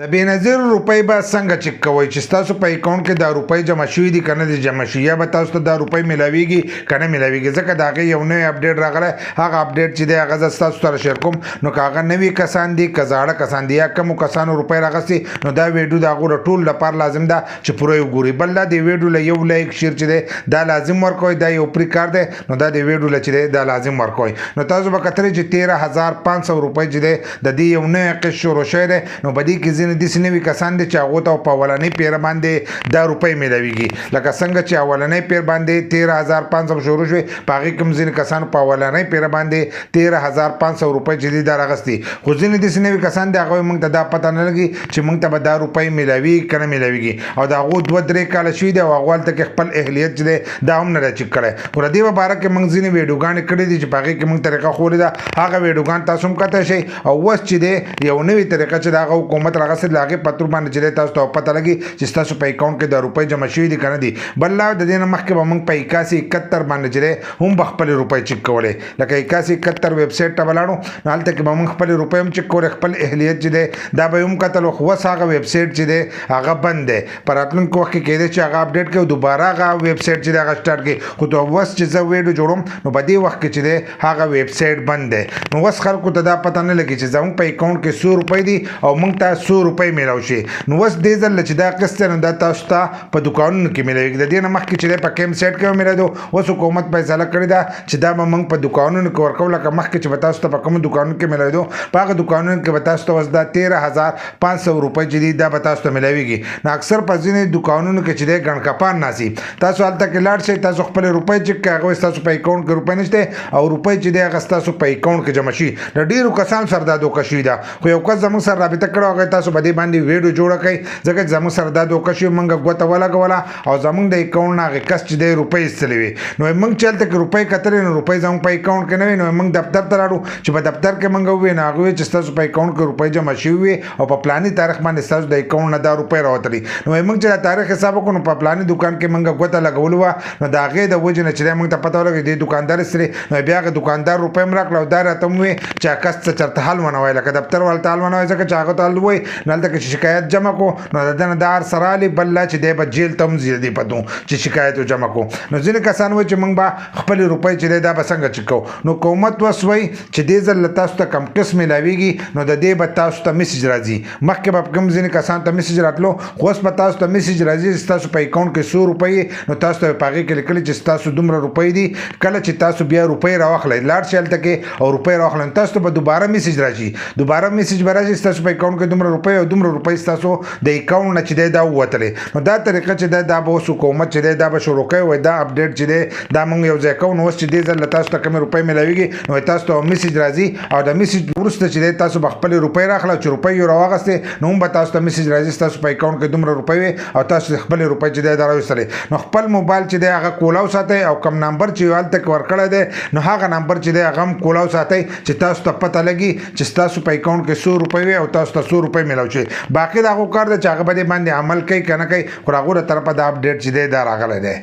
د بېنظیر روپۍ به څنګه چک کوئ چې ستاسو په اکاونټ کې دا روپۍ جمع شوي دي که نه دي جمع شوي، یا به تاسو ته دا روپۍ میلاویږي که نه میلاویږي. ځکه د هغې یو نوی اپډیټ راغلی، هغه اپډیټ چې دی هغه زه ستاسو سره شیر کوم. نو که هغه نوي کسان دي که زاړه کسان دي یا کومو کسانو روپۍ راغستې، نو دا ویډیو د هغو د ټولو لپاره لازم ده چې پوره یې وګورئ. بل دا د ویډیو له یو لایک شیر چې دی دا لازم ورکوئ، دا یو پرې کار دی. نو دا د ویډیو له چې دی دا لازم ورکوئ. نو تاسو به کتلی چې 13,500 روپۍ چې دی د دې یو نوی قسط شروع شوی دی. نو په دې کې ځینې داسې نوي کسان دي چې هغو ته په اولنۍ پیر باندې دا روپۍ میلاویږي. لکه څنګه چې اولنۍ پیر باندې 13,500 شروع شوې، په هغې کې هم ځینې کسانو په اولنۍ پیر باندې 13,500 روپۍ چې دي دا راغستې. خو ځینې داسې نوي کسان دي هغوی موږ ته دا پته نه لګي چې موږ ته به دا روپۍ میلاویږي که نه میلاویږي، او د هغو 2-3 کاله شوي دي او هغو هلته کې خپل اهلیت چې دی دا هم نه دی چک کړی. خو د دې په باره کې موږ ځینې ویډیوګانې کړې دي چې په هغې کې موږ طریقه ښودلې ده. هغه ویډیوګان تاسو هم کتلی شئ. او اوس چې دی یو نوې طریقه چې د هغه حکومت راغستې د هغې په تور باندې چې دی تاسو ته پته لګي چې ستاسو په اکاونټ کې دا روپۍ جمع شوي دي که نه دي. بل لا د دې نه مخکې به موږ په 8171 باندې چې دی هم به خپلې روپۍ چک کولې. لکه 8171 ویبسایټ ته به لاړو، نو هلته کې به موږ خپلې روپۍ هم چک کولې، خپل اهلیت چې دی دا به یې هم کتل. خو اوس هغه ویبسایټ چې دی هغه بند دی. په راتلونکي وخت کې کیدای چې هغه اپډیټ کړي او دوباره هغه ویبسایټ چې دی هغه سټارټ کړي. خو اوس چې زه ویډیو جوړوم نو په دې وخت کې چې دی هغه ویبسایټ بند دی. نو اوس خلکو ته دا پته نه لګي چې زموږ په اکاونټ کې 100 روپۍ دي او موږ ته 100 روپۍ میلاو شي. نو اوس دې ځل چې دا قسط نو دا تاسو ته په دوکانونو کې میلاویږي. د دې نه مخکې چې دی په کیم سایټ کې به میلېدو. اوس حکومت فیصله کړې ده چې دا به موږ په دوکانونو کې ورکوو. لکه مخکې چې به تاسو ته په کومو دوکانونو کې میلېدو، په هغه دوکانونو کې به تاسو ته اوس دا 13,500 روپۍ چې دي دا به تاسو ته میلاویږي. نو اکثر په ځینې دوکانونو کې چې دی ګڼکپان ناسي، تاسو هلته کې لاړ شئ، تاسو خپلې روپۍ چک کړئ، هغوی ستاسو په اکاونټ کې روپۍ نشته او روپۍ چې دی هغه ستاسو په اکاونټ کې جمع شي. د ډېرو کسانو سره دا دوکه شوې ده. خو یو کس زموږ سره رابطه کړې، هغوی تاسو په دې باندې ویډیو جوړه کړئ، ځکه چې زموږ سره دا دوکه شوې، موږ ګوته ولګوله او زموږ د اکاونټ نه هغې کس چې دی روپۍ ایستلې وې. نو موږ چې هلته کې روپۍ کتلې، نو روپۍ زموږ په اکاونټ کې نه وې. نو موږ دفتر ته لاړو، چې په دفتر کې موږ وویل، نو هغوی چې ستاسو په اکاونټ کې روپۍ جمع شوي وې او په پلاني تاریخ باندې ستاسو د اکاونټ نه دا روپۍ راوتلې. نو موږ چې دا تاریخ حساب وکړو، نو په پلاني دوکان کې موږ ګوته لګولې وه. نو د هغې د وجې نه چې دی موږ ته پته ولګي دې دوکاندار ایستلې. نو بیا هغه دوکاندار روپۍ هم راکړه او دا راته هم وویل چې کس ته چېرته حل ونه وایي، لکه دفتر والو ته حل ونه وایي، ځکه چې هغه ته حل ووایي نو هلته کې چې شکایت جمع کړو نو د ده نه دا هر سره رالي. بل لا چې دی به جیل ته هم ځي دې په دو چې شکایت جمع کړو. نو ځینې کسان وایي چې موږ به خپلې روپۍ چې دی دا به څنګه چک کوو. نو حکومت اوس وایي چې دې ځل له تاسو ته کم قسط میلاویږي، نو د دې به تاسو ته میسج راځي. مخکې به کوم ځینې کسانو ته میسج راتلو، خو اوس به تاسو ته میسج راځي چې ستاسو په اکاونټ کې 100 روپۍ، نو تاسو ته په هغې کې لیکلي چې ستاسو دومره روپۍ دي. کله چې تاسو بیا روپۍ راواخلئ، لاړ شئ هلته کې او روپۍ راواخلئ، نو تاسو ته به دوباره میسج راشي. دوباره میسج به راشي ستاسو په اکاونټ کې دومره روپۍ او دومره روپۍ ستاسو د اکاونټ نه چې دی دا ووتلې. نو دا طریقه چې دی دا به اوس حکومت چې دی دا به شروع کوي. وایي دا اپډیټ چې دی دا موږ یو ځای کوو. نو اوس چې دې ځل له تاسو ته کومې روپۍ میلاویږي، نو تاسو ته میسج راځي او د میسج وروسته چې دی تاسو به خپلې روپۍ راخله. چې روپۍ یې راواغستې، نو هم به تاسو ته میسج راځي ستاسو په اکاونټ کې دومره روپۍ وي او تاسو خپلې روپۍ چې دی دا راویستلې. نو خپل موبایل چې دی هغه کولاو ساتئ او کوم نمبر چې هلته کې ورکړی دی، نو هغه نمبر چې دی هغه هم کولاو ساتئ چې تاسو ته پته لګي چې ستاسو په اکاونټ کې 100 روپۍ وي او تاسو ته 100 روپۍ میلاو شي. باقي د هغو کار دی چې هغه به دې باندې عمل کوي که نه کوي، خو د هغو د طرفه دا اپډیټ چې دی دا راغلی دی.